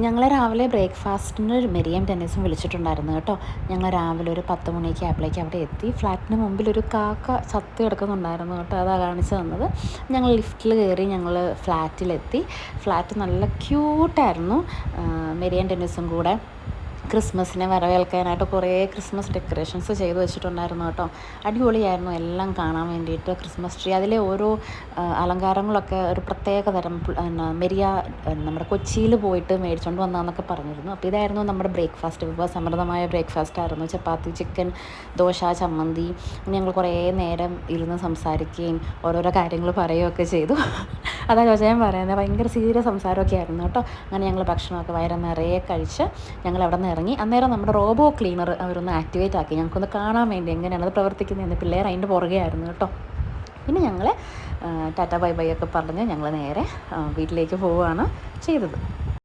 ഞങ്ങൾ രാവിലെ ബ്രേക്ക്ഫാസ്റ്റിന് മെരിയം ടെന്നീസും വിളിച്ചിട്ടുണ്ടായിരുന്നു കേട്ടോ. ഞങ്ങൾ രാവിലെ ഒരു 10 മണിയൊക്കെ ആയപ്പോഴേക്കും അവിടെ എത്തി. ഫ്ലാറ്റിന് മുമ്പിൽ ഒരു കാക്ക ചത്ത് കിടക്കുന്നുണ്ടായിരുന്നു കേട്ടോ. അതാ കാണിച്ചു തന്നത്. ഞങ്ങൾ ലിഫ്റ്റിൽ കയറി ഞങ്ങൾ ഫ്ലാറ്റിലെത്തി. ഫ്ലാറ്റ് നല്ല ക്യൂട്ടായിരുന്നു. മെരിയം ടെന്നീസും കൂടെ ക്രിസ്മസിനെ വരവേൽക്കാനായിട്ട് കുറേ ക്രിസ്മസ് ഡെക്കറേഷൻസ് ചെയ്ത് വെച്ചിട്ടുണ്ടായിരുന്നു കേട്ടോ. അടിപൊളിയായിരുന്നു എല്ലാം കാണാൻ വേണ്ടിയിട്ട്. ക്രിസ്മസ് ട്രീ അതിലെ ഓരോ അലങ്കാരങ്ങളൊക്കെ ഒരു പ്രത്യേക തരം മെരിയ നമ്മുടെ കൊച്ചിയിൽ പോയിട്ട് മേടിച്ചുകൊണ്ട് വന്നതെന്നൊക്കെ പറഞ്ഞിരുന്നു. അപ്പോൾ ഇതായിരുന്നു നമ്മുടെ ബ്രേക്ക്ഫാസ്റ്റ്. വിഭവസമൃദ്ധമായ ബ്രേക്ക്ഫാസ്റ്റ് ആയിരുന്നു. ചപ്പാത്തി, ചിക്കൻ, ദോശ, ചമ്മന്തി. ഞങ്ങൾ കുറേ നേരം ഇരുന്ന് സംസാരിക്കുകയും ഓരോരോ കാര്യങ്ങൾ പറയുകയൊക്കെ ചെയ്തു. അതാ ചോദിച്ചാൽ ഞാൻ പറയുന്നത്, ഭയങ്കര സീരിയസ് സംസാരമൊക്കെ ആയിരുന്നു കേട്ടോ. അങ്ങനെ ഞങ്ങൾ ഭക്ഷണമൊക്കെ വയറ് നിറയെ കഴിച്ച് ഞങ്ങൾ അവിടെ നിന്ന് ഇറങ്ങി. അന്നേരം നമ്മുടെ റോബോ ക്ലീനർ അവരൊന്ന് ആക്ടിവേറ്റ് ആക്കി ഞങ്ങൾക്കൊന്ന് കാണാൻ വേണ്ടി എങ്ങനെയാണ് അത് പ്രവർത്തിക്കുന്നതെന്ന്. പിള്ളേർ അതിൻ്റെ പുറകെ ആയിരുന്നു കേട്ടോ. പിന്നെ ഞങ്ങൾ ടാറ്റ ബൈ ബൈ ഒക്കെ പറഞ്ഞ് ഞങ്ങൾ നേരെ വീട്ടിലേക്ക് പോവുകയാണ് ചെയ്തത്.